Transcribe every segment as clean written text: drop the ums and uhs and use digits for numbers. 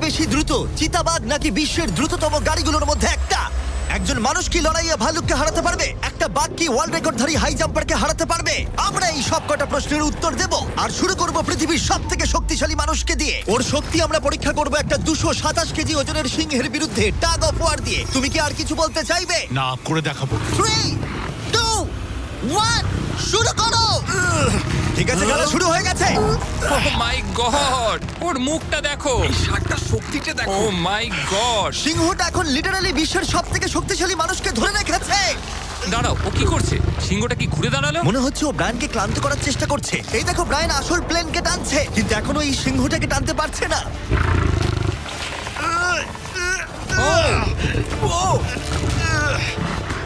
বেশি দ্রুত, চিতাবাঘ নাকি বিশ্বের দ্রুততম গাড়িগুলোর মধ্যে একটা? একজন মানুষ কি লড়াইয়ে ভালুককে হারাতে পারবে? একটা বাঘ কি ওয়ার্ল্ড রেকর্ডধারী হাই জাম্পারকে হারাতে পারবে? আমরা এই সব কটা প্রশ্নের উত্তর দেব আর শুরু করব পৃথিবীর সবথেকে শক্তিশালী মানুষকে দিয়ে। ওর শক্তি আমরা পরীক্ষা করব একটা 227 কেজি ওজনের সিংহের বিরুদ্ধে টাগ অফ ওয়ার দিয়ে। তুমি কি আর কিছু বলতে চাইবে? না, করে দেখাবো। 3, 2, 1, শুরু করো। ঠিক আছে, খেলা শুরু হয়ে গেছে। ও মাই গড, ওর মুখটা দেখো, শার্টটা শক্তিটা ও মাই গড। সিংহটা এখন লিটারালি বিশ্বের সবথেকে শক্তিশালী মানুষকে ধরে রেখেছে। দাঁড়াও, ও কি করছে? সিংহটা কি ঘুরে দাঁড়ালো? মনে হচ্ছে ও ব্রায়ানকে ক্লান্ত করার চেষ্টা করছে। এই দেখো, ব্রায়ান আসল প্লেনকে টানছে, কিন্তু এখনো এই সিংহটাকে টানতে পারছে না।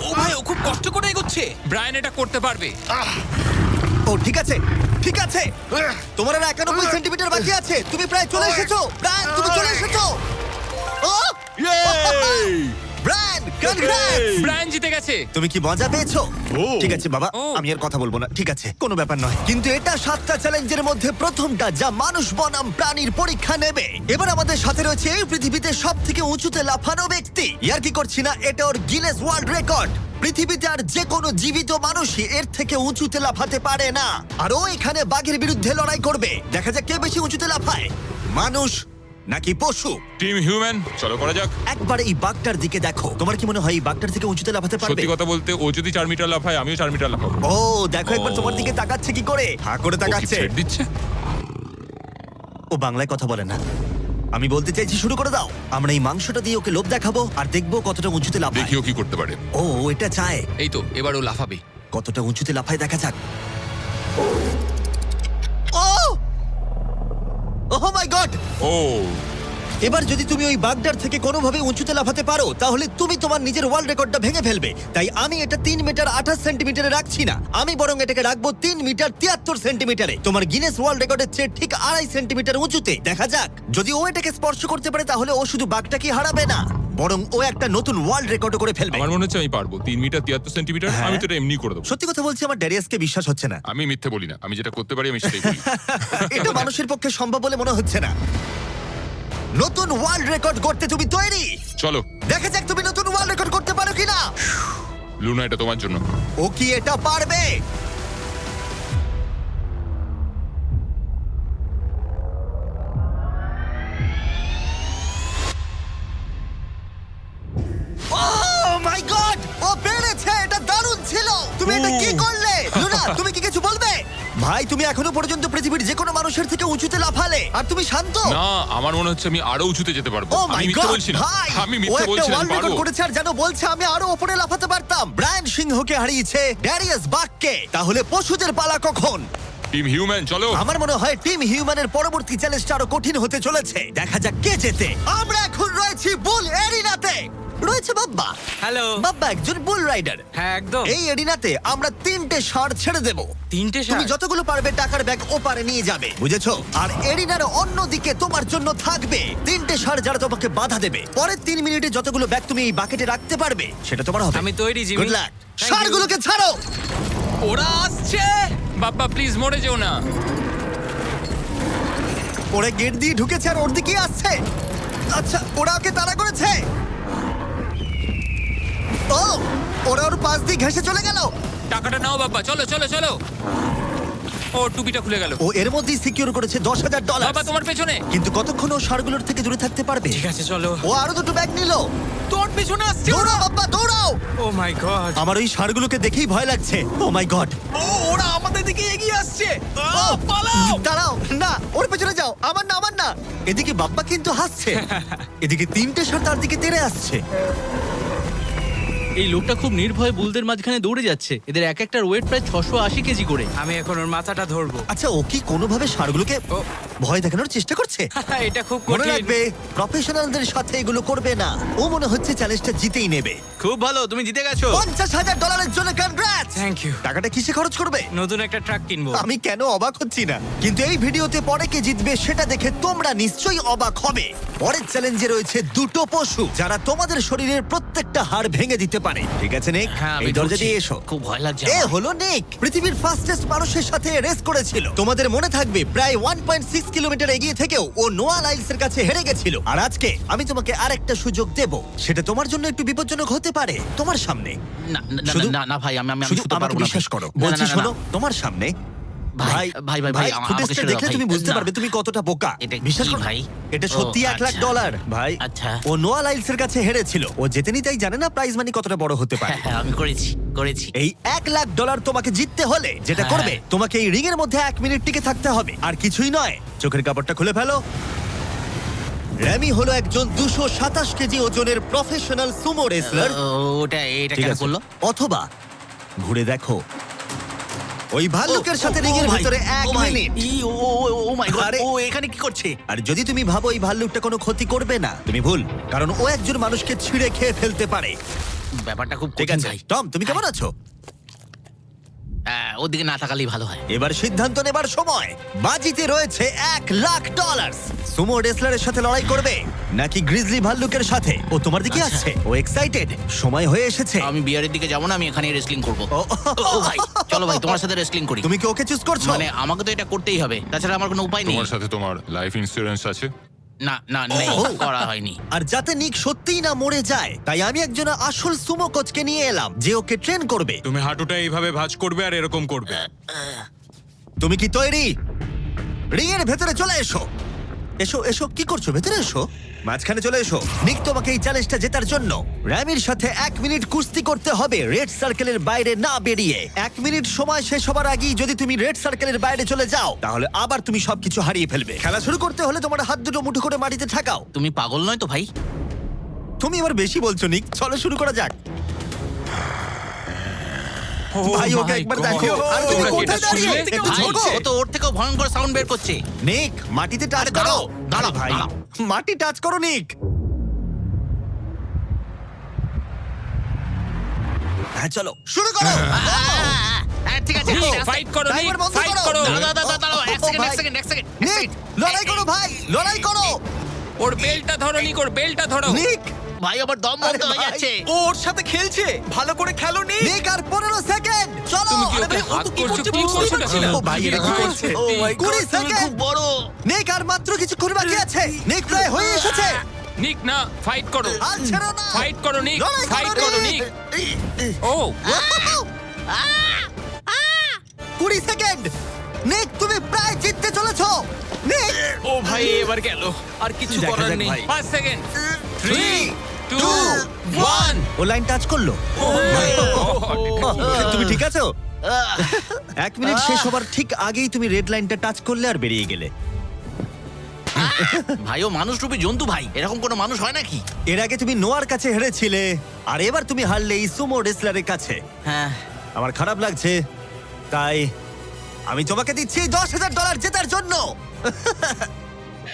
ও ভাই, ও খুব কষ্ট করে এগোচ্ছে। ব্রায়ান এটা করতে পারবে। ও ঠিক আছে, ঠিক আছে। তোমার আর 91 সেন্টিমিটার বাকি আছে। তুমি প্রায় চলে এসেছো। ব্রায়ান, তুমি চলে এসেছো। ও ব্রায়ান, কনগ্রেটস! ব্রায়ান জিতে গেছে। তুমি কি মজা পেয়েছো? ও। ঠিক আছে বাবা, ও। আমি আর কথা বলবো না। ঠিক আছে, কোনো ব্যাপার নয়। কিন্তু এটা 7টা চ্যালেঞ্জের মধ্যে প্রথমটা যা মানুষ বনাম প্রাণীর পরীক্ষা নেবে। এবার আমাদের সাথে রয়েছে এই পৃথিবীতে সবথেকে উঁচুতে লাফানো ব্যক্তি। ইয়ার কি করছি না, এটা ওর গিনেস ওয়ার্ল্ড রেকর্ড। পৃথিবীতে আর যে কোনো জীবিত মানুষই এর থেকে উঁচুতে লাফাতে পারে না। আর ও এখানে বাঘের বিরুদ্ধে লড়াই করবে। দেখা যাক কে বেশি উঁচুতে লাফায়, মানুষ নাকি পশু। টিম হিউম্যান, চলো করা যাক। একবার এই বাঘটার দিকে দেখো। তোমার কি মনে হয় এই বাঘটার থেকে উঁচুতে লাফাতে পারবে? সত্যি কথা বলতে, ও যদি 4 মিটার লাফায়, আমিও 4 মিটার লাফাবো। ও দেখো একবার ও। তোমার দিকে তাকাচ্ছে কি করে, হা করে ও কি তাকাচ্ছে। ছেড়ে দিচ্ছে? ও বাংলায় কথা বলে না। আমি বলতে চাইছি শুরু করে দাও। আমরা এই মাংসটা দিয়ে ওকে লোভ দেখাবো আর দেখবো কতটা উঁচুতে লাফায়। দেখিও কি করতে পারে। ও এটা চায়। এই তো এবার ও লাফাবে। কতটা উঁচুতে লাফায় দেখা যাক। ও ওহ মাই গড! ও এবার যদি তুমি ওই বাগদার থেকে কোনোভাবে উঁচুতে লাফাতে পারো তাহলে তুমি তোমার নিজের ওয়ার্ল্ড রেকর্ডটা ভেঙে ফেলবে। তাই আমি এটা 3 মিটার 28 সেন্টিমিটারে রাখছি না, আমি বরং এটাকে রাখবো 3 মিটার 73 সেন্টিমিটারে। তোমার গিনেস ওয়ার্ল্ড রেকর্ডের চেয়ে ঠিক 2.5 সেন্টিমিটার উঁচুতে। দেখা যাক, যদি ও এটাকে স্পর্শ করতে পারে তাহলে ও শুধু বাগটাকে হারাবে না, বরং ও একটা নতুন ওয়ার্ল্ড রেকর্ড করে ফেলবে। আমার মনে হচ্ছে আমি পারবো। 3 মিটার 73 সেন্টিমিটার, হ্যাঁ। আমি তো এটা এমনি করে দেবো। সত্যি কথা বলছি, আমার ড্যারিয়াসকে বিশ্বাস হচ্ছে না। আমি মিথ্যে বলি না, আমি যেটা করতে পারি আমি সেটাই বলি। এটা মানুষের পক্ষে সম্ভব বলে মনে হচ্ছে না। নতুন ওয়ার্ল্ড রেকর্ড করতে তুমি তৈরি? চলো দেখা যাক তুমি নতুন ওয়ার্ল্ড রেকর্ড করতে পারো কিনা। লুনা, এটা তোমার জন্য। ও কি এটা পারবে? Oh my God! ও পেরেছে! এটা দারুণ ছিল! তুমি এটা কি করলে? লুনা, তুমি কি কিছু বলবে? ভাই, তুমি এখনো পর্যন্ত পৃথিবীর যে কোনো মানুষের থেকে উঁচুতে লাফালে আর তুমি শান্ত। না, আমার মনে হচ্ছে আমি আরো উঁচুতে যেতে পারবো। ও আমি মাই মিথ্যে গড বলছি না, ভাই! আমি ও মিথ্যে একটা বলছি না, ওয়ার্ল্ড আমি রেকর্ড পারবো। করেছে আর যেন বলছে আমি আরো উপরে লাফাতে পারতাম। ব্রায়ান সিংহকে হারিয়েছে ড্যারিয়াস বাককে। তাহলে পশুদের পালা কখন? টিম হিউম্যান, চলো। আমার মনে হয় টিম হিউম্যানের পরবর্তী চ্যালেঞ্জটা আরো কঠিন হতে চলেছে। দেখা যাক কে জেতে। আমরা এখন রয়েছি বুল এরিনাতে। রয়েছে বাব্বা। হ্যালো। বাব্বা একজন বুল রাইডার। হ্যাঁ একদম। এই এরিনাতে আমরা 3টে ষাঁড় ছেড়ে দেব। 3টে তুমি ষাঁড়? যতগুলো পারবে টাকার ব্যাগ ওপারে নিয়ে যাবে, বুঝেছো? আর এরিনার অন্যদিকে তোমার জন্য থাকবে 3টে ষাঁড় যারা তোমাকে বাধা দেবে। পরের 3 মিনিটে যতগুলো ব্যাগ তুমি এই বাকেটে রাখতে পারবে সেটা তোমার হবে। আমি তৈরি, Jimmy. Good luck. Thank you. ষাঁড়গুলোকে ছাড়ো। ওরা আসছে। বাপ্পা প্লিজ মরে যেও না। ওরা গেট দিয়ে ঢুকেছে আর ওর দিকেই আসছে। আচ্ছা, ওরা ওকে তাড়া করেছে। ও, ওরা ওর পাশ দিয়ে ঘেঁষে চলে গেল। টাকাটা নাও বাপ্পা, চলো চলো চলো। ও টুপিটা খুলে গেল। ও এর মধ্যেই সিকিউর করেছে $10,000। বাবা তোমার পেছনে। কিন্তু কতক্ষণ ও ষাঁড়গুলোর থেকে দূরে থাকতে পারবে? ঠিক আছে চলো। ও আরো 2টো ব্যাগ নিল। তোর পিছনে আসছে। দৌড়াও বাবা, দৌড়াও। ও মাই গড। আমার ওই ষাঁড়গুলোকে দেখেই ভয় লাগছে। ও মাই গড। ও ওরা আমাদের দিকে এগিয়ে আসছে। ও পালাও। দাঁড়াও, না ওর পেছনে যাও। আমার না, আমার না। এদিকে বাপ্পা কিন্তু হাসছে, এদিকে 3টে ষাঁড় তার দিকে তেড়ে আসছে। এই লোকটা খুব নির্ভয়ে বুলদের মাঝখানে দৌড়ে যাচ্ছে। এদের এক একটার ওয়েট প্রায় 680 কেজি করে। আমি এখন ওর মাথাটা ধরবো। আচ্ছা, ও কি কোনোভাবে ষাঁড়গুলোকে ও। ভয় দেখানোর চেষ্টা করছে? এটা খুব মনে কঠিন। রাখবে, প্রফেশনালদের সাথে এগুলো করবে না। ও মনে হচ্ছে চ্যালেঞ্জটা জিতেই নেবে। খুব ভালো, তুমি জিতে গেছো। $50,000 জন্য কনগ্রাটস। Thank you. টাকাটা কিসে খরচ করবে? নতুন একটা ট্রাক কিনবো। আমি কেন অবাক হচ্ছি না, কিন্তু এই ভিডিওতে পরে কে জিতবে সেটা দেখে তোমরা নিশ্চয়ই অবাক হবে। পরের চ্যালেঞ্জে রয়েছে 2টো পশু যারা তোমাদের শরীরের প্রত্যেকটা হাড় ভেঙে দিতে পারে। ঠিক আছে নিক, হ্যাঁ, আমি এই দরজা ঢুকছি। দিয়ে এসো। খুব ভয় লাগছে এ আমার। হলো নিক, পৃথিবীর ফাস্টেস্ট মানুষের সাথে রেস করেছিল। তোমাদের মনে থাকবে প্রায় 1.6 কিলোমিটার এগিয়ে থেকেও ও নোয়া লাইলসের কাছে হেরে গেছিল। আর আজকে আমি তোমাকে আরেকটা সুযোগ দেব, সেটা তোমার জন্য একটু বিপজ্জনক হতে পারে। তোমার সামনে না না, শুধু- না না ভাই, আমি শুধু শুতে আমাকে পারবো না বিশ্বাস ভাই। করো, না, না, বলছি না, না, শোনো, তোমার সামনে ভাই, ভাই, ভাই, ভাই, আমাকে ফুটেজটা ছেড়ে দাও, দেখলে ভাই। তুমি বুঝতে না। পারবে তুমি কতটা বোকা। এটা কি বিশ্বাস করো ভাই? এটা সত্যি ও, 1 লাখ আচ্ছা। ডলার ভাই। আচ্ছা। ও নোয়া লাইলসের কাছে হেরেছিল, ও জেতেনি তাই জানে না প্রাইজ মানি কতটা বড় হতে পারে। হ্যাঁ, আমি করেছি। এই 1 লাখ ডলার তোমাকে জিততে হলে যেটা হ্যাঁ। করবে, তোমাকে এই রিং এর মধ্যে 1 মিনিট টিকে থাকতে হবে, আর কিছুই নয়। চোখের কাপড়টা খুলে ফেলো। র্যামি হলো একজন 227 কেজি ওজনের প্রফেশনাল সুমো রেসলার। এটা ঠিক কেন আছে, করলো? অথবা ঘুরে দেখো ওই ভাল্লুকের সাথে রিং এর ভিতরে 1 মিনিট। ও মাই গড, আরে- ও এখানে কি করছে? আর যদি তুমি ভাবো এই ভাল্লুকটা কোনো ক্ষতি করবে না, তুমি ভুল, কারণ ও একজন মানুষকে ছিঁড়ে খেয়ে ফেলতে পারে। ব্যাপারটা খুব ঠিক কঠিন আছে ভাই। টম, তুমি কেমন আছো? ওদিকে না তাকালেই ভালো হয়। এবার সিদ্ধান্ত নেবার সময়। বাজিতে রয়েছে 1 লাখ ডলার। সুমো রেসলারের সাথে লড়াই করবে নাকি গ্রিজলি ভাল্লুকের সাথে? ও তোমার দিকে আচ্ছা। আসছে, ও এক্সাইটেড, সময় হয়ে এসেছে। আমি বিয়ারের দিকে যাবো না, আমি এখানে রেসলিং করবো। ও, ও ভাই, চলো ভাই, তোমার সাথে রেসলিং করি। তুমি কি ওকে চুজ করছো? মানে আমাকে তো এটা করতেই হবে, তাছাড়া আমার কোনো উপায় নেই। তোমার সাথে তোমার লাইফ ইন্স্যুরেন্স আছে? না না, নেই, ও। করা হয়নি। আর যাতে নিক সত্যিই না মরে যায়, তাই আমি একজন আসল সুমো কোচকে নিয়ে এলাম যে ওকে ট্রেন করবে। তুমি হাঁটুটা এইভাবে ভাঁজ করবে আর এরকম করবে। তুমি কি তৈরি? রিং এর ভেতরে চলে এসো। এসো এসো, কি করছো? ভেতরে এসো, মাঝখানে চলে এসো। নিক তোমাকে এই চ্যালেঞ্জটা জেতার জন্য র্যামির সাথে 1 মিনিট কুস্তি করতে হবে রেড সার্কেলের বাইরে না বেরিয়ে। 1 মিনিট সময় শেষ হবার আগেই যদি তুমি রেড সার্কেলের বাইরে চলে যাও, তাহলে আবার তুমি সবকিছু হারিয়ে ফেলবে। খেলা শুরু করতে হলে তোমার হাত দুটো মুঠো করে মাটিতে ঠাকাও। তুমি পাগল নয় তো ভাই? তুমি এবার বেশি বলছো নিক, চলো শুরু করা যাক। ভাই ওকে my একবার God! দেখো। আর তুমি তোমরা কি কোথায় এটা দাঁড়িয়ে? শুনলে? একটু ভাই, ঝোঁকো। ও তো ওর থেকেও ভয়ঙ্কর সাউন্ড বের করছে। নিক, মাটিতে টাচ আরে করো। দাঁড়াও, দাঁড়াও, আরে ভাই, দাঁড়াও। মাটি টাচ করো নিক। হ্যাঁ চলো শুরু করো। ঠিক আছে, নিক, আস্তে, আস্তে। ফাইট করো, নিক, ড্রাইভার বন্ধ ফাইট করো। করো। দাঁড়াও, এক ও সেকেন্ড, ভাই। এক সেকেন্ড, এক সেকেন্ড, এক নিক, সেকেন্ড। লড়াই করো ভাই, লড়াই করো। ওর বেলটা ধরো, নিক, ওর বেলটা ধরো। নিক, ভাই, আমার দম আরে বন্ধ হয়ে ভাই। যাচ্ছে। ও ওর সাথে খেলছে, ভালো করে খেলো নি। নিক আর 15 সেকেন্ড। চলো। তুমি কি আরে ওকে ভাই, ও হাত তো কি করছো? করছে কি বুঝতেই করছো পারছি না। ও ভাই, এটা কি করছে? ও মাই 20 গড, তুমি সেকেন্ড। খুব বড়। নিক আর মাত্র কিছুক্ষণ বাকি আছে। নিক প্রায় হয়ে এসেছে। নিক, না, ফাইট করো। আর ছেড়ো না। ফাইট করো, নিক, লড়াই ফাইট করো, নিক। ও 20 সেকেন্ড। নিক, তুমি প্রায় জিততে চলেছো। নিক, ও ভাই এবার গেল, আর কিছু দেখা করার যাক নেই। ভাই। 5 সেকেন্ড। 3, 2 1 ও লাইন টাচ করলো। তুমি ঠিক আছো? 1 মিনিট শেষ হবার ঠিক আগেই তুমি রেড লাইনটা টাচ করলে আর বেরিয়ে গেলে। ভাই, ও মানুষ রূপী জন্তু ভাই, এরকম কোনো মানুষ হয় নাকি? এর আগে তুমি নোয়ার কাছে হেরেছিলে, আর এবার তুমি হারলে এই সুমো রেসলারের কাছে। হ্যাঁ, আমার খারাপ লাগছে, তাই আমি তোমাকে দিচ্ছি $10,000 জেতার জন্য।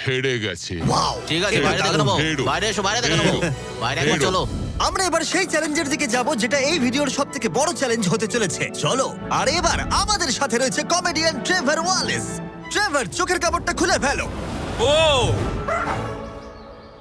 হেরে গেছে। ওয়াও, ঠিক আছে, এবার বাইরে দেখে দারুণ। নেবো। হেরো। বাইরে এসো, বাইরে দেখে নেবো। বাইরে একবার হেরো। চলো। আমরা এবার সেই চ্যালেঞ্জের দিকে যাব যেটা এই ভিডিওর সব থেকে বড় চ্যালেঞ্জ হতে চলেছে। চলো। আর এবার আমাদের সাথে রয়েছে কমেডিয়ান ট্রেভার ওয়ালেস। ট্রেভার, চোখের কাপড়টা খুলে ফেলো। ও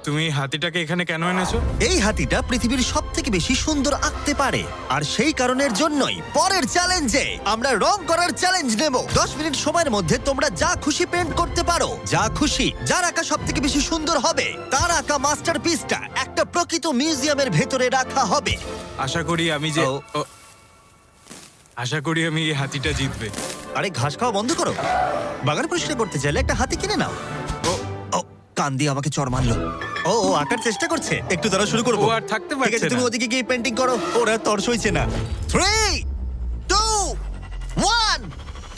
তুমি এই হাতিটাকে এখানে কেন এনেছো? এই হাতিটা পৃথিবীর সব থেকে বেশি সুন্দর আঁকতে পারে, আর সেই কারণের জন্যই পরের চ্যালেঞ্জে আমরা রং করার চ্যালেঞ্জ নেব। 10 মিনিট সময়ের মধ্যে তোমরা যা খুশি পেন্ট করতে পারো, যা খুশি। যার আঁকা সব থেকে বেশি সুন্দর হবে তার আঁকা মাস্টারপিসটা একটা প্রকৃত মিউজিয়ামের ভেতরে রাখা হবে। আশা করি আমি যে ও। ও, আশা করি আমি এই হাতিটা জিতবে। আরে ঘাস খাওয়া বন্ধ করো। বাগান পরিষ্কার করতে চাইলে একটা হাতি কিনে নাও। ও ও, কান দিয়ে আমাকে চড় মারলো। ও ও আঁকার চেষ্টা করছে, একটু দ্বারা শুরু করবো। ও আর থাকতে ঠিক পারছে আছে, তুমি না। ওদিকে গিয়ে পেন্টিং করো, ওরা তর সইছে না। 3, 2, 1,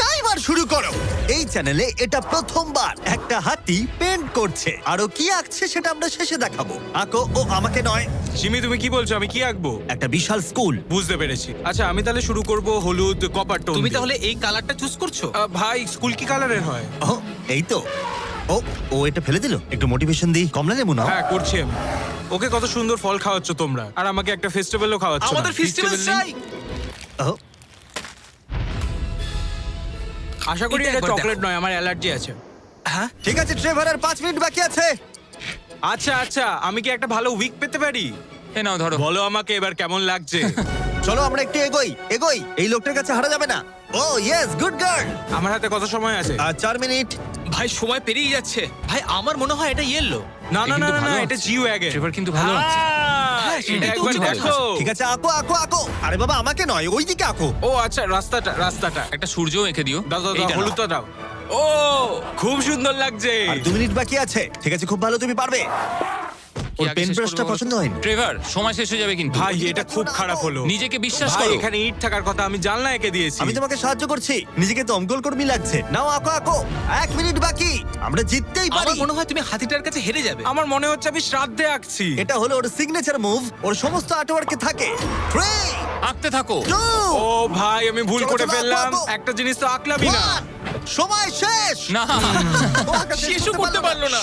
টাইমার শুরু করো। এই চ্যানেলে এটা প্রথমবার একটা হাতি পেন্ট করছে, আরো কি আঁকছে সেটা আমরা শেষে দেখাবো। আঁকো। ও আমাকে নয়, সিমি, তুমি কি বলছো? আমি কি আঁকবো? একটা বিশাল স্কুল। বুঝতে পেরেছি। আচ্ছা, আমি তাহলে শুরু করব হলুদ কপার টোন। তুমি তাহলে এই কালারটা চুজ করছো? ভাই, স্কুল কি কালারের হয়? ও এই তো। ও ও এটা ফেলে দিল। একটু মোটিভেশন দিই, কমলা লেবু নাও। হ্যাঁ, করছি আমি। ওকে কত সুন্দর ফল খাওয়াচ্ছ তোমরা, আর আমাকে একটা ফেস্টিভ্যালও খাওয়াচ্ছ না। আমাদের ফেস্টিভ্যাল Festival নেই? চাই। ও, আশা করি এটা এটা একবার চকলেট দেখো। নয়, আমার অ্যালার্জি আছে। ঠিক আছে ট্রেভার, আর 5 মিনিট বাকি আছে। আচ্ছা আচ্ছা, আমি কি একটা ভালো উইক পেতে পারি? এ নাও, ধরো। বলো আমাকে এবার কেমন লাগছে। চলো আমরা একটু এগোই এগোই, এই লোকটার কাছে হারা যাবে না। ও ইয়েস, গুড গার্ল। আমার হাতে কত সময় আছে? আর 4 মিনিট। ভাই সময় পেরিয়ে যাচ্ছে। ভাই আমার মনে হয় এটা ইয়েলো। না না না কিন্তু না, ভালো এটা আছে। জিও ওয়াগন। ট্রেভার কিন্তু ভালো আছে। এটা সেটাই তো একবার হচ্ছে দেখো। ঠিক আছে, আঁকো আঁকো আঁকো। আরে বাবা, আমাকে নয়, ওইদিকে আঁকো। ও আচ্ছা, রাস্তাটা একটা সূর্যও এঁকে দিও। দাও দাও দাও, এইটা নাও। হলুদটা দাও। ও খুব সুন্দর লাগছে। আর 2 মিনিট বাকি আছে। ঠিক আছে, খুব ভালো, তুমি পারবে। কি ওর আগে পেন শেষ ব্রাশটা করবে বলো পছন্দ তো? হয়নি। ট্রেভার, সময় শেষ হয়ে যাবে কিন্তু। ভাই এটা খুব খারাপ হলো। নিজেকে বিশ্বাস ভাই করো। এখানে ইট থাকার কথা, আমি জানলা এঁকে দিয়েছি। আমি তোমাকে সাহায্য করছি। নিজেকে দমকল কর্মী লাগছে। নাও আঁকো আঁকো। 1 মিনিট বাকি, আমরা জিততেই পারি। আমার মনে হয় তুমি হাতিটার কাছে হেরে যাবে। আমার মনে হচ্ছে আমি শ্রাদ্ধে আঁকছি। এটা হলো ওর সিগনেচার মুভ। ওর সমস্ত আর্টওয়ার্কে থাকে। 3 আঁকতে থাকো। 2 ও ভাই, আমি ভুল চলো, করে চলো, ফেললাম। আঁকো, আঁকো। একটা জিনিস তো আঁকলামই না। 1 সময় শেষ। না, ও আঁকা শেষ শেষও করতে পারলো না।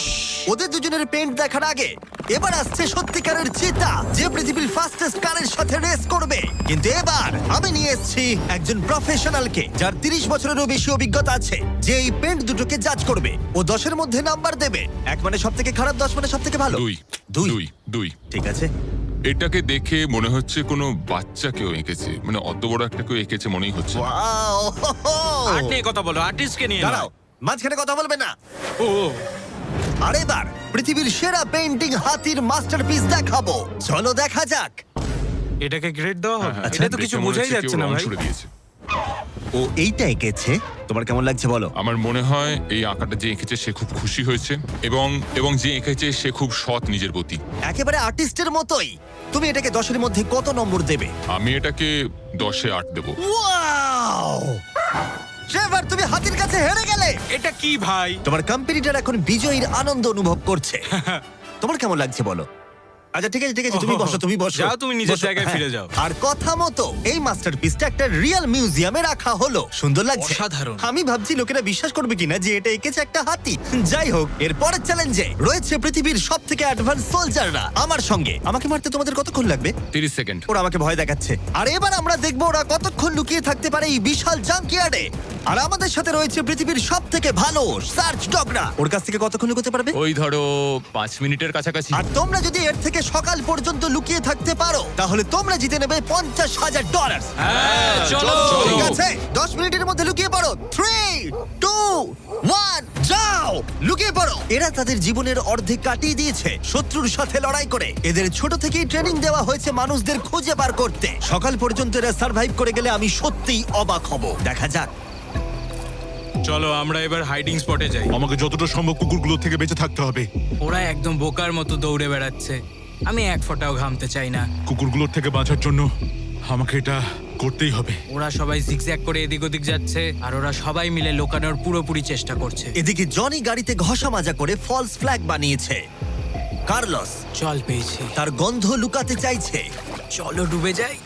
ওদের দুজনের পেন্ট দেখার আগে এবার আসছে সত্যিকারের চিতা, যে পৃথিবীর ফাস্টেস্ট কারের সাথে রেস করবে। কিন্তু এবার আমি নিয়ে এসেছি একজন প্রফেশনালকে, যার 30 বছরেরও বেশি অভিজ্ঞতা আছে, যে এই পেন্ট দুটোকে জাজ করবে। ও 10-এর মধ্যে নাম্বার দেবে। 1 মানে সব থেকে খারাপ, 10 মানে সব থেকে ভালো। 2 দুই। 2 2 ঠিক আছে। এটাকে দেখে মনে হচ্ছে কোনো বাচ্চা কেউ এঁকেছে, মানে অত বড় একটা কেউ এঁকেছে মনেই হচ্ছে না। ওয়াও! আর্ট নিয়ে কথা বলো, আর্টিস্টকে নিয়ে দাঁড়াও, মাঝখানে কথা বলবে না। ও আর এবার পৃথিবীর সেরা পেন্টিং হাতির মাস্টারপিস দেখাবো। চলো দেখা যাক। এটাকে গ্রেড দেওয়া হবে? হ্যাঁ, এটা তো দেখে কিছু মনে বোঝাই হচ্ছে যাচ্ছে কেউ না রং ভাই। ছুড়ে দিয়েছে। ও এইটা এঁকেছে। তোমার কেমন লাগছে বলো? আমার মনে হয় এই আঁকাটা যে এঁকেছে সে খুব খুশি হয়েছে, এবং যে এঁকেছে সে খুব সৎ নিজের প্রতি। একেবারে আর্টিস্টের মতোই। তুমি এটাকে 10-এর মধ্যে কত নম্বর দেবে? আমি এটাকে 10-এ 8 দেবো। ওয়াও! ট্রেভার, তুমি হাতির কাছে হেরে গেলে। এটা কি ভাই? তোমার কম্পিটিটর এখন বিজয়ীর আনন্দ অনুভব করছে। তোমার কেমন লাগছে বলো? আচ্ছা ঠিক আছে ঠিক আছে, তুমি বসো তুমি বসো। যাও, তুমি নিজের বসো, জায়গায় হ্যাঁ। ফিরে যাও। আর কথা মতো এই মাস্টারপিসটা একটা রিয়েল মিউজিয়ামে রাখা হলো। সুন্দর লাগছে। অসাধারণ। আমি ভাবছি লোকেরা বিশ্বাস করবে কিনা যে এটা এঁকেছে একটা হাতি। যাই হোক, এর পরের চ্যালেঞ্জে রয়েছে পৃথিবীর সবথেকে অ্যাডভান্স সোলজাররা আমার সঙ্গে। আমাকে মারতে তোমাদের কতক্ষণ লাগবে? 30 সেকেন্ড। ওরা আমাকে ভয় দেখাচ্ছে। আর এবার আমরা দেখবো ওরা কতক্ষণ লুকিয়ে থাকতে পারে এই বিশাল জাঙ্কিয়ার্ডে। আর আমাদের সাথে রয়েছে পৃথিবীর সবথেকে ভালো সার্চ ডগরা। ওর কাছ থেকে কতক্ষণ লুকোতে পারবে? ওই ধরো 5 মিনিটের কাছাকাছি। আর তোমরা যদি এর থেকে সকাল পর্যন্ত লুকিয়ে থাকতে পারো, তাহলে তোমরা জিতে নেবে $50,000। হ্যাঁ, চলো। ঠিক আছে, 10 মিনিটের মধ্যে লুকিয়ে পড়ো। 3, 2, 1, যাও! লুকিয়ে পড়ো। এরা তাদের জীবনের অর্ধেক কাটিয়ে দিয়েছে শত্রুর সাথে লড়াই করে। এদের ছোট থেকেই ট্রেনিং দেওয়া হয়েছে মানুষদের খুঁজে বার করতে। সকাল পর্যন্ত এরা সার্ভাইভ করে গেলে আমি সত্যিই অবাক হব। দেখা যাক। চলো আমরা এবার হাইডিং স্পটে যাই। আমাকে যতটা সম্ভব কুকুরগুলো থেকে বেঁচে থাকতে হবে। ওরা একদম বোকার মতো দৌড়ে বেড়াচ্ছে। আমি এক ফোঁটাও ঘামতে চাই না। কুকুরগুলোর থেকে বাঁচার জন্য আমাকে এটা করতেই হবে। ওরা সবাই জিগজ্যাগ করে এদিক ওদিক যাচ্ছে, আর ওরা সবাই মিলে লোকানোর পুরোপুরি চেষ্টা করছে। এদিকে জনি গাড়িতে ঘষা মাজা করে ফলস ফ্ল্যাগ বানিয়েছে। কার্লোস জল পেয়েছি, তার গন্ধ লুকাতে চাইছে। চলো ডুবে যাই।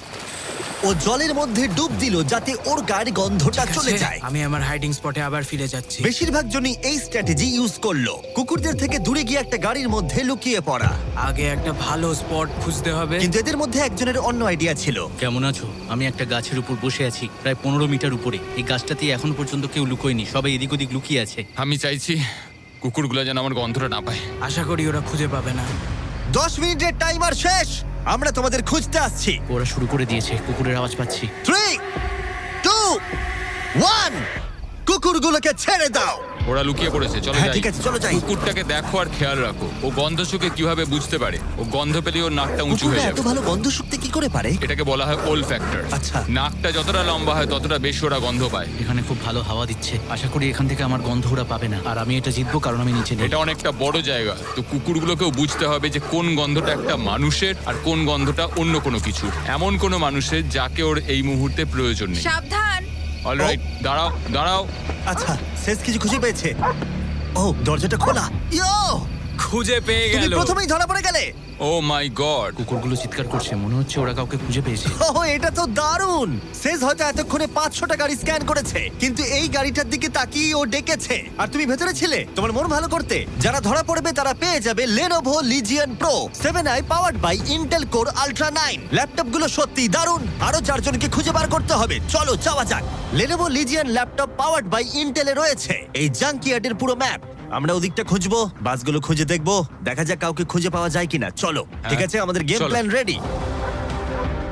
ও জলের মধ্যে ডুব দিল যাতে ওর গায়ের গন্ধটা চলে যায়। আমি আমার হাইডিং স্পটে আবার ফিরে যাচ্ছি। বেশিরভাগ জনই এই স্ট্র্যাটেজি ইউজ করলো, কুকুরদের থেকে দূরে গিয়ে একটা গাড়ির মধ্যে লুকিয়ে পড়া। আগে একটা ভালো স্পট খুঁজতে হবে। কিন্তু এদের মধ্যে একজনের অন্য আইডিয়া ছিল। কেমন আছো? আমি একটা গাছের উপর বসে আছি, প্রায় 15 মিটার উপরে। এই গাছটাতে এখন পর্যন্ত কেউ লুকোয়নি, সবাই এদিক ওদিক লুকিয়ে আছে। আমি চাইছি কুকুরগুলো যেন আমার গন্ধটা না পায়। আশা করি ওরা খুঁজে পাবে না। 10 মিনিটের টাইমার শেষ। আমরা তোমাদের খুঁজতে আসছি। ওরা শুরু করে দিয়েছে, কুকুরের আওয়াজ পাচ্ছি। 3, 2, 1, কুকুরগুলোকে ছেড়ে দাও। ওরা লুকিয়ে পড়েছে, চলো হ্যাঁ যাই। ঠিক আছে, চলো যাই। কুকুরটাকে দেখো আর খেয়াল রাখো। ও গন্ধ শুকে কিভাবে বুঝতে পারে। ও গন্ধ পেলেই ওর নাকটা উঁচু কুকুররা হয়ে এত যাবে। ভালো গন্ধ শুকতে কি করে পারে? এটাকে বলা হয় ওল ফ্যাক্টর। আচ্ছা। নাকটা যতটা লম্বা হয় ততটা বেশি ওরা গন্ধ পায়। এখানে খুব ভালো হাওয়া দিচ্ছে, আশা করি এখান থেকে আমার গন্ধ ওরা পাবে না। আর আমি এটা জিতবো কারণ আমি নিচে নেই। এটা অনেকটা বড় জায়গা, তো কুকুরগুলোকেও বুঝতে হবে যে কোন গন্ধটা একটা মানুষের আর কোন গন্ধটা অন্য কোনো কিছুর। এমন কোনো মানুষের যাকে ওর এই মুহূর্তে প্রয়োজন নেই। সাবধান। অলরাইট, দাঁড়াও দাঁড়াও। আচ্ছা, শেষ কিছু খুঁজে পেয়েছে। ও, দরজাটা খোলা। ইয়ো, খুঁজে পেয়ে তুমি গেল। প্রথমেই ধরা পড়ে গেলে। ও মাই গড। কুকুরগুলো চিৎকার করছে, মনে হচ্ছে ওরা কাউকে খুঁজে পেয়েছে। ওহ, এটা তো দারুণ। শেষ হয়তো এতক্ষণে 500টা গাড়ি স্ক্যান করেছে, কিন্তু এই গাড়িটার দিকে তাকিয়ে ও ডেকেছে। আর তুমি ভেতরে ছিলে তোমার মন ভালো করতে। যারা ধরা পড়বে তারা পেয়ে যাবে Lenovo Legion Pro 7i powered by Intel Core Ultra 9। ল্যাপটপগুলো সত্যিই দারুণ। আরো 4 জনকে খুঁজে বার করতে হবে। চলো যাওয়া যাক। Lenovo Legion laptop powered by Intel এ রয়েছে এই জাঙ্কিয়ার্ডের পুরো ম্যাপ। আমরা ওদিকটা খুঁজবো, বাসগুলো খুঁজে দেখবো, দেখা যাক কাউকে খুঁজে পাওয়া যায় কিনা। চলো, ঠিক আছে, আমাদের গেম চলো। Plan ready.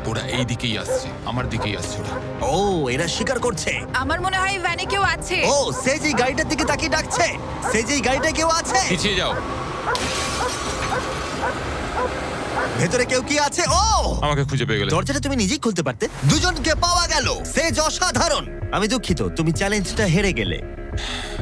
ওরা এই দিকেই আসছে, আমার দিকেই আসছে ওরা। ও এরা শিকার করছে। আমার মনে হয় ভ্যানে কেউ আছে। ও সে যে গাড়িটার দিকে তাকিয়ে ডাকছে, সে যে গাড়িটা কেউ আছে। পিছিয়ে যাও। ভেতরে কেউ কি আছে? ও আমাকে খুঁজে পেয়ে গেলে। দরজাটা তুমি নিজেই খুলতে পারতে। দুজনকে পাওয়া গেল, সে অসাধারণ। আমি দুঃখিত, তুমি চ্যালেঞ্জটা হেরে গেলে,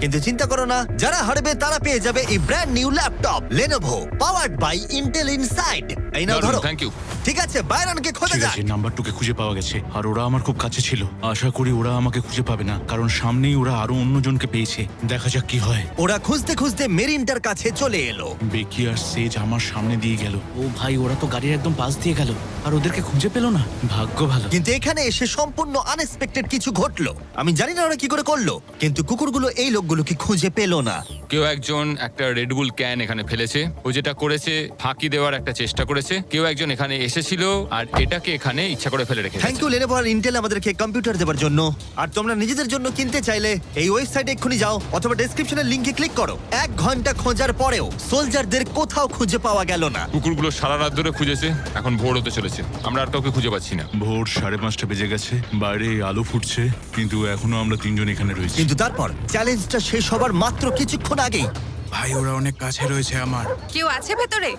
কিন্তু চিন্তা করো না, যারা হারবে তারা পেয়ে যাবে এই brand new laptop Lenovo powered by Intel inside. এই নাও ধরো। Thank you. ঠিক আছে, বাইরনকে খোঁজা ঠিক যাক। আছে, নাম্বারটুকে খুঁজে পাওয়া গেছে আর ওরা আমার খুব কাছে ছিল। আশা করি ওরা আমাকে খুঁজে পাবে না, কারণ সামনেই ওরা আরো অন্যজনকে পেয়েছে। দেখা যাক কি হয়। ওরা খুঁজতে খুঁজতে মেরিনটার কাছে চলে এলো। বেকি আর সেজ আমার সামনে দিয়ে গেল। ও ভাই, ওরা তো গাড়ির একদম পাশ দিয়ে গেল আর ওদেরকে খুঁজে পেলো না। ভাগ্য ভালো। কিন্তু এখানে এসে সম্পূর্ণ আনএক্সপেক্টেড কিছু ঘটলো। আমি জানি না ওরা কি করে করলো, কিন্তু কুকুরগুলো এই লোকগুলোকে খুঁজে পেলো না। কেউ একজন একটা রেডবুল ক্যান এখানে ফেলেছে। ও যেটা করেছে, ফাঁকি দেওয়ার একটা চেষ্টা করেছে। কেউ একজন এখানে এসেছিল আর এটাকে এখানে ইচ্ছা করে ফেলে রেখেছে। থ্যাংক ইউ Lenovo আর ইন্টেল আমাদেরকে কম্পিউটার দেওয়ার জন্য। আর তোমরা নিজেদের জন্য কিনতে চাইলে এই ওয়েবসাইটে এক্ষুনি যাও অথবা ডেসক্রিপশনের লিংকে ক্লিক করো। 1 ঘন্টা খোঁজার পরেও সোলজারদের কোথাও খুঁজে পাওয়া গেল না। কুকুরগুলো সারা রাত ধরে খুঁজেছে, এখন ভোর হতে চলেছে, আমরা আর কাউকে খুঁজে পাচ্ছি না। ভোর 5:30 বেজে গেছে, বাইরে আলো ফুটছে, কিন্তু এখনো আমরা তিনজন এখানে রয়েছি। কিন্তু তারপর চ্যালেঞ্জটা শেষ হবার মাত্র কিছুক্ষণ আগেই ভাই ওরা অনেক কাছে রয়েছে আমার। কেউ আছে ভেতরে?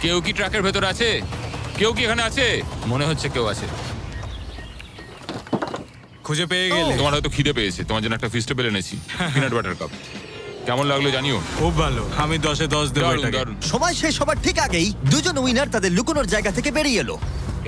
কেউ কি ট্রাকের ভেতর আছে? কেউ কি এখানে আছে? মনে হচ্ছে কেউ আছে। খুঁজে পেয়ে গেলে। তোমার হয়তো খিদে পেয়েছে, তোমার জন্য একটা ফিস্টেবল এনেছি, পিনাট বাটার কাপ। কেমন লাগলো জানিও। খুব ভালো, আমি 10-এ 10 দেবো দারুণ এটাকে। দারুণ। সময় শেষ হবার ঠিক আগেই দুজন উইনার তাদের লুকোনোর জায়গা থেকে বেরিয়ে এলো।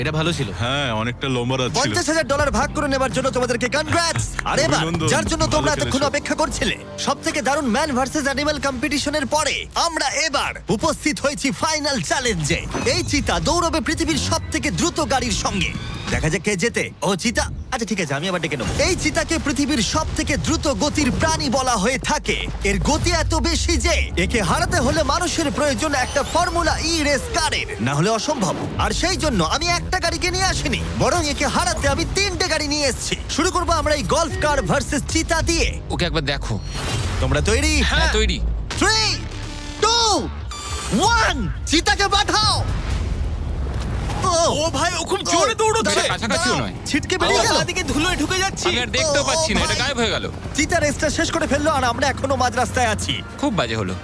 এটা ভালো ছিল। হ্যাঁ, অনেকটা লম্বা রাত ছিল। $50,000 ভাগ করে নেবার জন্য তোমাদেরকে কনগ্রাটস। আর এবার অভিনন্দন, যার জন্য তোমরা ভালো এতক্ষণ খেলেছো। অপেক্ষা করছিলে, সব থেকে দারুণ ম্যান ভার্সেস অ্যানিমাল কম্পিটিশনের পরে আমরা এবার উপস্থিত হয়েছি ফাইনাল চ্যালেঞ্জে। এই চিতা দৌড়বে পৃথিবীর সব থেকে দ্রুত গাড়ির সঙ্গে। দেখা যাক কে জেতে। ও চিতা, আচ্ছা ঠিক আছে, আমি আবার ডেকে নেবো। এই চিতাকে পৃথিবীর সব থেকে দ্রুত গতির প্রাণী বলা হয়ে থাকে। এর গতি এত বেশি যে একে হারাতে হলে মানুষের প্রয়োজন একটা ফর্মুলা ই রেস কারের, না হলে অসম্ভব। আর সেই জন্য আমি একটা গাড়িকে নিয়ে আসিনি, বরং একে হারাতে আমি 3টে গাড়ি নিয়ে এসেছি। শুরু করবো আমরা এই গল্ফ কার ভার্সেস চিতা দিয়ে। ওকে একবার দেখো। তোমরা তৈরি? হ্যাঁ তৈরি। 3, 2, 1, চিতাকে পাঠাও। ও ভাই, ও খুব জোরে দৌড়চ্ছে। দাঁড়াও, কাছাকাছিও দাঁড়াও, নয়। ছিটকে বেরিয়ে গেল। দিকে ধুলোয় ঢুকে যাচ্ছি। আমি আর দেখতেও পাচ্ছি না, ও এটা ভাই। গায়েব হয়ে গেল। চিতা রেসটা শেষ করে ফেললো আর আমরা এখনো মাঝ রাস্তায় আছি। খুব বাজে হলো।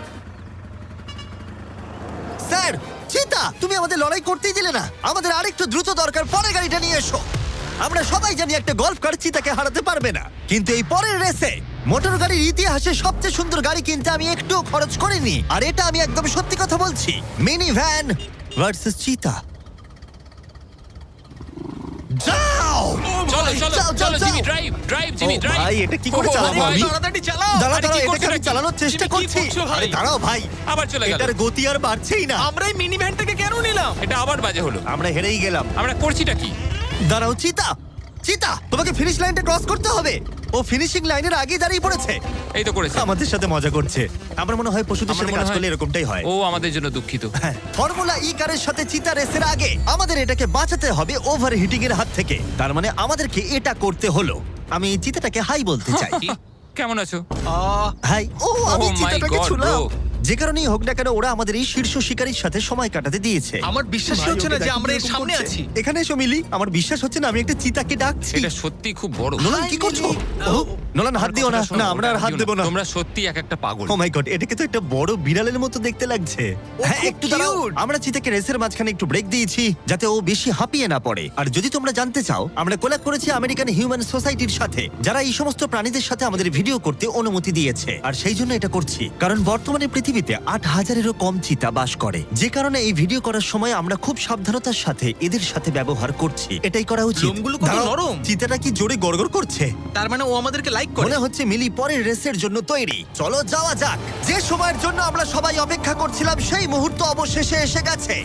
স্যার, চিতা তুমি আমাদের লড়াই করতেই দিলে না। আমাদের আরেকটু দ্রুত দরকার, পরে গাড়িটা নিয়ে এসো। আমরা সবাই জানি একটা গল্ফ কার চিতাকে হারাতে পারবে না, কিন্তু এই পরের রেসে মোটর গাড়ির ইতিহাসে সবচেয়ে সুন্দর গাড়ি কিনতে আমি একটুও খরচ করিনি। আর এটা আমি একদম সত্যি কথা বলছি। মিনি ভ্যান ভার্সেস চিতা। যাও চলো চলো যাও, চলো যাও, জিমি, যাও। ড্রাইভ ড্রাইভ জিমি, ও ড্রাইভ। ভাই, এটা কি করে চালাবো ভাই, আমি? তাড়াতাড়ি চালাও। দাঁড়াও আরে কি দাঁড়াও, করছো এটাকে আমি নাকি? চালানোর চেষ্টা তুমি কি করছি। করছো ভাই? আরে দাঁড়াও ভাই, আবার চলে গেল। এটার গতি আর বাড়ছেই না। আমরা এই মিনি ভ্যানটাকে কেন নিলাম? এটা আবার বাজে হলো। আমরা হেরেই গেলাম। আমরা করছিটা কি? দাঁড়াও চিতা, চিতা তোমাকে ফিনিশ লাইনটা ক্রস করতে হবে। ও ফিনিশিং লাইনের আগে দাঁড়িয়ে পড়েছে। এই তো করেছে। আমাদের সাথে মজা করছে। আমার মনে হয় পশুদের আমার সাথে মনে কাজ হয়- করলে এরকমটাই হয়। ও আমাদের জন্য দুঃখিত। হ্যাঁ, ফর্মুলা ই কারের সাথে চিতা রেসের আগে আমাদের এটাকে বাঁচাতে হবে ওভার হিটিং এর হাত থেকে। তার মানে আমাদেরকে এটা করতে হলো। আমি চিতাটাকে হাই বলতে চাই। কি? কেমন আছো? হাই। ও আমি Oh my চিতাটাকে God, ছুলাম। bro. যে কারণেই হোক না কেন, ওরা আমাদের এই শীর্ষ শিকারীর সাথে সময় কাটাতে দিয়েছে। আমার বিশ্বাসই ভাই, হচ্ছে না ওকে যে দেখো আমরা এর কিরকম সামনে করছে। আছি। এখানে এসো মিলি, আমার বিশ্বাস হচ্ছে না আমি একটা চিতাকে ডাকছি। এটা সত্যি খুব বড়। নোলান কি করছো? ও, নোলান হাত দিও না। কথাটা শোনো, না, আমরা আর ওটা হাত দিও দেবো না। তোমরা সত্যি এক একটা পাগল। ও মাই গড, এটাকে তো একটা বড় বিড়ালের মতো দেখতে লাগছে। হ্যাঁ, খুব একটু দাঁড়াও। cute। আমরা চিতাকে রেসের মাঝখানে একটু ব্রেক দিয়েছি যাতে ও বেশি হাঁপিয়ে না পড়ে। আর যদি তোমরা জানতে চাও, আমরা কোলাব করেছি আমেরিকান হিউম্যান সোসাইটির সাথে, যারা এই সমস্ত প্রাণীদের সাথে আমাদের ভিডিও করতে অনুমতি দিয়েছে। আর সেই জন্য এটা করছি কারণ বর্তমানে পৃথিবীতে 8,000-এরও কম চিতা বাস করে। যে কারণে এই ভিডিও করার সময় আমরা খুব সাবধানতার সাথে এদের সাথে ব্যবহার করছি। এটাই করা উচিত। লোমগুলো কত দাঁড়াও, নরম। চিতাটা কি জোরে গড়গড় করছে। তার মানে ও আমাদেরকে লাইক করে। মনে হচ্ছে মিলি পরের রেসের জন্য তৈরি। চলো যাওয়া যাক। যে সময়ের জন্য আমরা সবাই অপেক্ষা করছিলাম সেই মুহূর্ত অবশেষে এসে গেছে।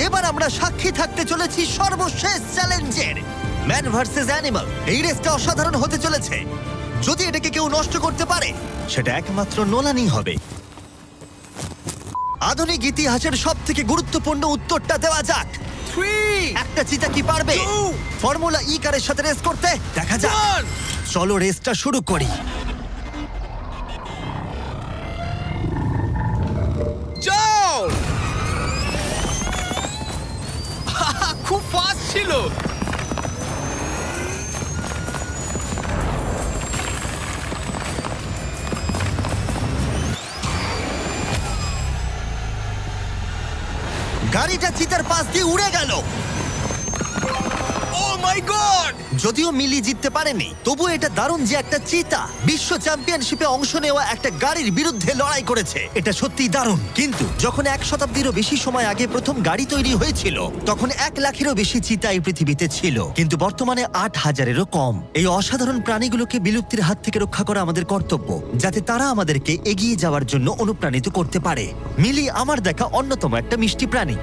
এবার আমরা সাক্ষী থাকতে চলেছি সর্বশেষ চ্যালেঞ্জের, ম্যান ভার্সেস অ্যানিমাল। এই রেসটা অসাধারণ হতে চলেছে। যদি এটাকে কেউ নষ্ট করতে পারে, সেটা একমাত্র নোলানই হবে। আধুনিক ইতিহাসের সব থেকে গুরুত্বপূর্ণ উত্তরটা দেওয়া যাক। 3, একটা চিতা কি পারবে 2, ফর্মুলা ই কারের সাথে রেস করতে? দেখা যাক। 1। চলো রেসটা শুরু করি। যাও। খুব ফাস্ট ছিল। গাড়িটা চিতার পাশ দিয়ে উড়ে গেল। ও মাই গড! যদিও মিলি জিততে পারেনি, তবু এটা দারুণ যে একটা চিতা বিশ্ব চ্যাম্পিয়নশিপে অংশ নেওয়া একটা গাড়ির বিরুদ্ধে লড়াই করেছে। এটা সত্যিই দারুণ। কিন্তু যখন 1 শতাব্দীরও বেশি সময় আগে প্রথম গাড়ি তৈরি হয়েছিল, তখন 1 লাখেরও বেশি চিতা এই পৃথিবীতে ছিল, কিন্তু বর্তমানে 8,000-এরও কম। এই অসাধারণ প্রাণীগুলোকে বিলুপ্তির হাত থেকে রক্ষা করা আমাদের কর্তব্য, যাতে তারা আমাদেরকে এগিয়ে যাওয়ার জন্য অনুপ্রাণিত করতে পারে। মিলি আমার দেখা অন্যতম একটা মিষ্টি প্রাণী।